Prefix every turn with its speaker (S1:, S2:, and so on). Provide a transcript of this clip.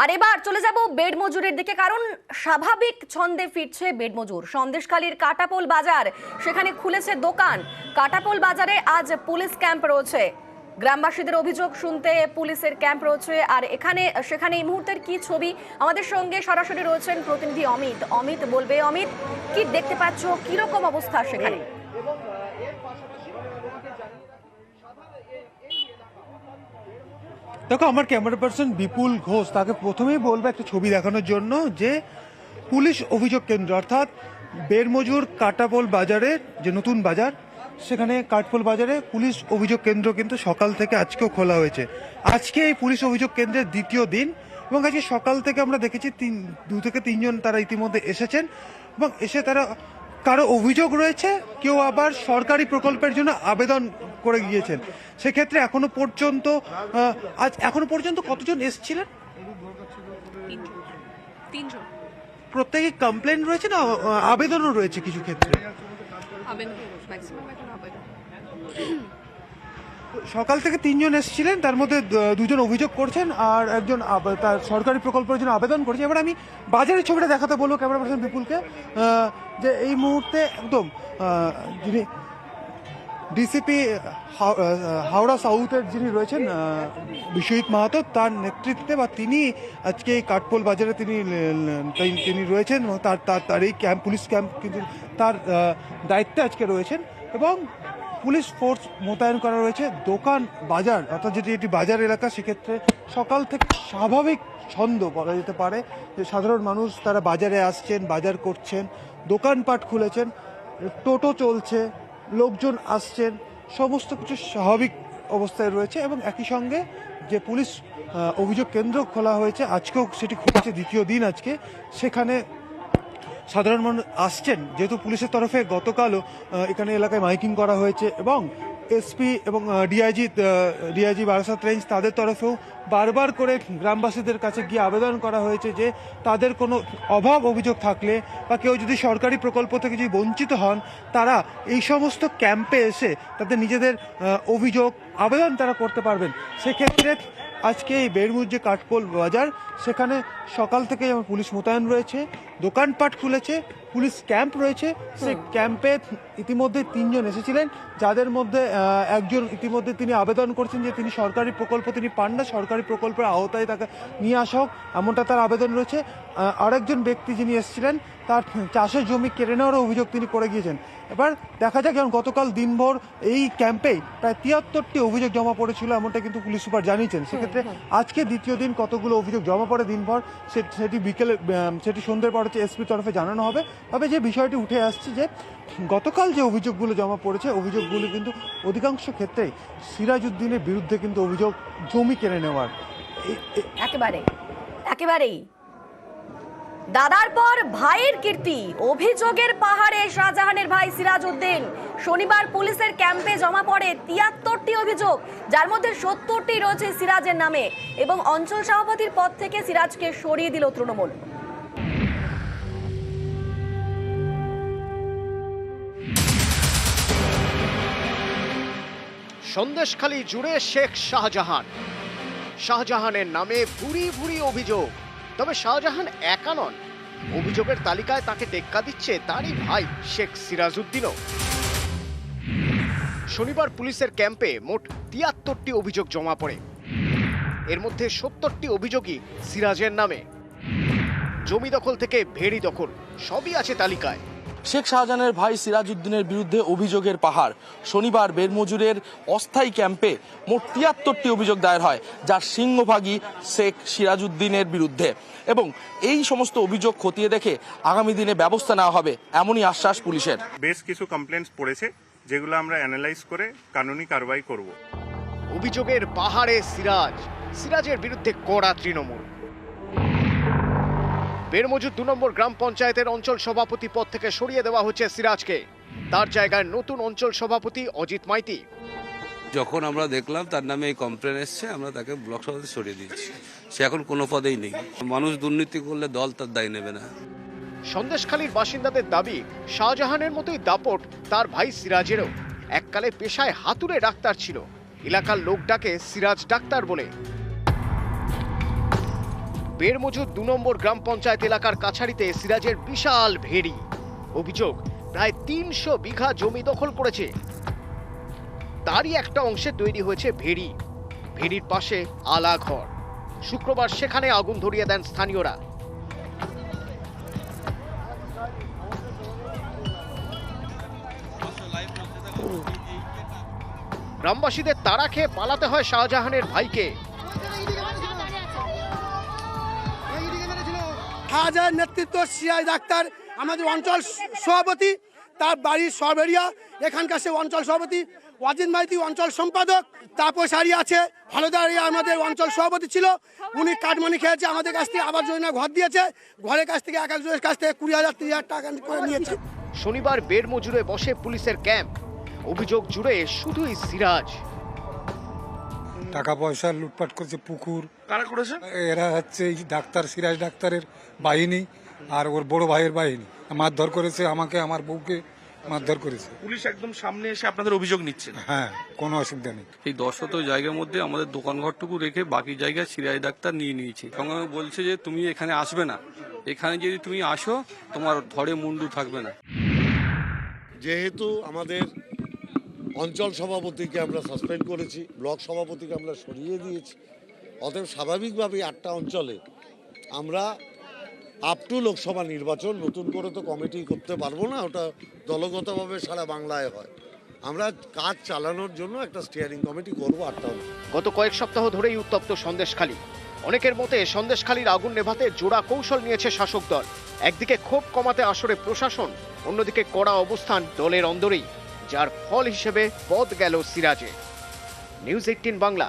S1: আর এবার চলে যাব বেড মজুরের দিকে, কারণ স্বাভাবিক ছন্দে ফিরছে বেড মজুর। সন্দেশখালীর কাটাপোল বাজার, সেখানে খুলেছে দোকান। কাটাপোল বাজারে আজ পুলিশ ক্যাম্প রয়েছে। গ্রামবাসীদের অভিযোগ শুনতে পুলিশের ক্যাম্প রয়েছে। আর সেখানে এই মুহূর্তের কি ছবি, আমাদের সঙ্গে সরাসরি রয়েছেন প্রতিনিধি অমিত। অমিত বলবে, অমিত কি দেখতে পাচ্ছ, কিরকম অবস্থা সেখানে?
S2: দেখো, আমার ক্যামেরা পার্সন বিপুল ঘোষ, তাকে প্রথমেই বলবো একটা ছবি দেখানোর জন্য যে পুলিশ অভিযোগ কেন্দ্র অর্থাৎ বেড়মজুর কাটাপোল বাজারের যে নতুন বাজার, সেখানে কাঠপোল বাজারে পুলিশ অভিযোগ কেন্দ্র কিন্তু সকাল থেকে আজকেও খোলা হয়েছে। আজকে এই পুলিশ অভিযোগ কেন্দ্রের দ্বিতীয় দিন এবং আজকে সকাল থেকে আমরা দেখেছি 2 থেকে 3 জন তারা ইতিমধ্যে এসেছেন এবং এসে তারা কারো অভিযোগ রয়েছে, কেউ আবার সরকারি প্রকল্পের জন্য আবেদন করে গিয়েছেন। সেক্ষেত্রে এখনো পর্যন্ত কতজন এসেছিলেন?
S3: 3 জন।
S2: প্রত্যেকে কমপ্লেন রয়েছে না আবেদনও রয়েছে কিছু ক্ষেত্রে? সকাল থেকে 3 জন এসেছিলেন, তার মধ্যে 2 জন অভিযোগ করছেন আর একজন তার সরকারি প্রকল্পের জন্য আবেদন করেছে। এবার আমি বাজারের ছবিটা দেখাতে বলবো ক্যামেরা পার্সন বিপুলকে, যে এই মুহূর্তে একদম যিনি ডিসিপি হাওড়া সাউথের যিনি রয়েছেন বিশ্বজিৎ মাহাতো, তার নেতৃত্বে বা তিনি আজকে এই কাঠপোল বাজারে তিনি রয়েছেন এবং তার এই পুলিশ ক্যাম্প কিন্তু তার দায়িত্বে আজকে রয়েছেন এবং পুলিশ ফোর্স মোতায়েন করা রয়েছে। দোকান বাজার অর্থাৎ যেটি এটি বাজার এলাকা, সেক্ষেত্রে সকাল থেকে স্বাভাবিক ছন্দ বলা যেতে পারে যে সাধারণ মানুষ তারা বাজারে আসছেন, বাজার করছেন, দোকানপাট খুলেছেন, টোটো চলছে, লোকজন আসছেন, সমস্ত কিছু স্বাভাবিক অবস্থায় রয়েছে। এবং একই সঙ্গে যে পুলিশ অভিযোগ কেন্দ্র খোলা হয়েছে, আজকেও সেটি খুলেছে দ্বিতীয় দিন আজকে, সেখানে সাধারণ মানুষ আসছেন। যেহেতু পুলিশের তরফে গতকালও এখানে এলাকায় মাইকিং করা হয়েছে এবং এসপি এবং ডিআইজি বারাসাত রেঞ্জ তাদের তরফেও বারবার করে গ্রামবাসীদের কাছে গিয়ে আবেদন করা হয়েছে যে তাদের কোনো অভাব অভিযোগ থাকলে বা কেউ যদি সরকারি প্রকল্প থেকে যদি বঞ্চিত হন, তারা এই সমস্ত ক্যাম্পে এসে তাদের নিজেদের অভিযোগ আবেদন তারা করতে পারবেন। সেক্ষেত্রে আজকে এই বেড়মুর যে কাঠপোল বাজার, সেখানে সকাল থেকে যেমন পুলিশ মোতায়েন রয়েছে, দোকানপাট খুলেছে, পুলিশ ক্যাম্প রয়েছে। সেই ক্যাম্পে ইতিমধ্যে 3 জন এসেছিলেন, যাদের মধ্যে একজন ইতিমধ্যে তিনি আবেদন করছেন যে তিনি সরকারি প্রকল্প তিনি পান না, সরকারি প্রকল্পের আওতায় তাকে নিয়ে আসা হোক, এমনটা তার আবেদন রয়েছে। আরেকজন ব্যক্তি যিনি এসেছিলেন, তার চাষের জমি কেড়ে নেওয়ার অভিযোগ তিনি করে গিয়েছেন। এবার দেখা যাক, যেমন গতকাল দিনভর এই ক্যাম্পেই প্রায় 73টি অভিযোগ জমা পড়েছিল, এমনটা কিন্তু পুলিশ সুপার জানিয়েছেন। সেক্ষেত্রে আজকে দ্বিতীয় দিন কতগুলো অভিযোগ জমা পড়ে দিনভর সেটি সন্ধ্যের পর হচ্ছে এসপির তরফে জানানো হবে। তবে যে বিষয়টি উঠে আসছে যে গতকাল যে অভিযোগগুলো জমা পড়েছে, অভিযোগগুলো কিন্তু অধিকাংশ ক্ষেত্রেই সিরাজউদ্দিনের বিরুদ্ধে কিন্তু অভিযোগ জমি কেড়ে নেওয়ার।
S1: একেবারেই দাদার পর ভাইয়ের কীর্তি, অভিযোগের পাহাড়ে শাহজাহানের ভাই সিরাজউদ্দিন। শনিবার পুলিশের ক্যাম্পে জমা পড়ে 73টি অভিযোগ, যার মধ্যে 70টি রয়েছে সিরাজের নামে এবং অঞ্চল সভাপতির পদ থেকে সিরাজকে সরিয়ে দিল তৃণমূল।
S4: সন্দেশখালী জুড়ে শেখ শাহজাহানের নামে ভুরি ভুরি অভিযোগ। তবে শাহজাহান একা নন, অভিযোগের তালিকায় তাকে টেক্কা দিচ্ছে তারই ভাই শেখ সিরাজউদ্দিনও। শনিবার পুলিশের ক্যাম্পে মোট 73টি অভিযোগ জমা পড়ে। এর মধ্যে 70টি অভিযোগই সিরাজের নামে। জমি দখল থেকে ভেড়ি দখল সবই আছে তালিকায়।
S5: শেখ শাহজাহানের ভাই সিরাজউদ্দিনের বিরুদ্ধে অভিযোগের পাহাড়। শনিবার বেড়মজুরের অস্থায়ী ক্যাম্পে মোট 73টি অভিযোগ দায়ের হয়, যার সিংহভাগই শেখ সিরাজউদ্দিনের বিরুদ্ধে। এবং এই সমস্ত অভিযোগ খতিয়ে দেখে আগামী দিনে ব্যবস্থা নেওয়া হবে, এমনই আশ্বাস পুলিশের।
S6: বেশ কিছু কমপ্লেন্টস পড়েছে, যেগুলো আমরা অ্যানালাইজ করে কানুনি কারবাই করব।
S4: অভিযোগের পাহাড়ে সিরাজের বিরুদ্ধে কড়া তৃণমূল। বেড়মজুর 2 নম্বর গ্রাম পঞ্চায়েতের অঞ্চল সভাপতি পদ থেকে সরিয়ে দেওয়া হচ্ছে সিরাজকে। তার জায়গায় নতুন অঞ্চল সভাপতি অজিত মাইতি।
S7: যখন আমরা দেখলাম তার নামে এই কমপ্লেন এসছে, আমরা তাকে ব্লক সভাপতি সরিয়ে দিয়েছি। সে এখন কোনো পদেই নেই। মানুষ দুর্নীতি করলে দল তার দায় নেবে না।
S4: সন্দেশখালীর বাসিন্দাদের দাবি, শাহজাহানের মতোই দাপট তার ভাই সিরাজেরও। এককালে পেশায় হাতুড়ে ডাক্তার ছিল, এলাকার লোক ডাকে সিরাজ ডাক্তার বলে। বেড়মজুর 2 নম্বর গ্রাম পঞ্চায়েত এলাকার কাছারিতে সিরাজের বিশাল ভেড়ি। অভিযোগ প্রায় 300 বিঘা জমি দখল করেছে। তারই একটা অংশে তৈরি হয়েছে ভেড়ি। ভেড়ির পাশে আলা ঘর। শুক্রবার সেখানে আগুন ধরিয়ে দেন স্থানীয়রা। গ্রামবাসীদের তাড়া খেয়ে পালাতে হয় শাহজাহানের ভাইকে।
S3: হাজার নেতৃত্ব সিরাজ ডাক্তার আমাদের অঞ্চল সভাপতি, তার বাড়ির সরবেরিয়া, এখানকার সে অঞ্চল সভাপতি ওয়াজিদ মাইতি অঞ্চল সম্পাদক, তাপস হারি আছে হলদারিয়া আমাদের অঞ্চল সভাপতি ছিল, উনি কাটমানি খেয়েছে আমাদের কাছ থেকে, আবাস যোজনা ঘর দিয়েছে, ঘরের কাছ থেকে এক একজনের কাছ থেকে 20,000 30,000 টাকা করে নিয়েছে।
S4: শনিবার বেড়মজুরে বসে পুলিশের ক্যাম্প। অভিযোগ জুড়ে শুধুই সিরাজ।
S8: টাকা পয়সা লুটপাট করছে, পুকুর
S5: কারা করেছে?
S8: এরা হচ্ছে এই ডাক্তার সিরাজ ডাক্তারের বাহিনী আর ওর বড় ভাইয়ের বাহিনী মারধর করেছে, আমাকে আমার বউকে মারধর করেছে।
S5: পুলিশ একদম সামনে এসে আপনাদের অভিযোগ নিচ্ছে?
S8: হ্যাঁ, কোনো অসুবিধা নেই।
S9: এই 10 জায়গার মধ্যে আমাদের দোকানঘরটুকু রেখে বাকি জায়গায় সিরাজ ডাক্তার নিয়ে নিয়েছে। সঙ্গে বলছে যে তুমি এখানে আসবে না, এখানে যদি তুমি আসো তোমার ধরে মুন্ডু থাকবে না।
S10: যেহেতু আমাদের অঞ্চল সভাপতিকে আমরা সাসপেন্ড করেছি, ব্লক সভাপতিকে আমরা সরিয়ে দিয়েছি, অতএব স্বাভাবিকভাবেই 8টা অঞ্চলে আমরা আপ টু লোকসভা নির্বাচন নতুন করে তো কমিটি করতে পারবো না, ওটা দলগতভাবে সারা বাংলায় হয়। আমরা কাজ চালানোর জন্য একটা স্টিয়ারিং কমিটি করবো 8টা অঞ্চল।
S4: গত কয়েক সপ্তাহ ধরেই উত্তপ্ত সন্দেশখালী। অনেকের মতে সন্দেশখালীর আগুন নেভাতে জোড়া কৌশল নিয়েছে শাসক দল। একদিকে ক্ষোভ কমাতে আসরে প্রশাসন, অন্যদিকে কড়া অবস্থান দলের অন্দরেই, যার ফল হিসেবে পদ গেল সিরাজে। নিউজ 18 বাংলা।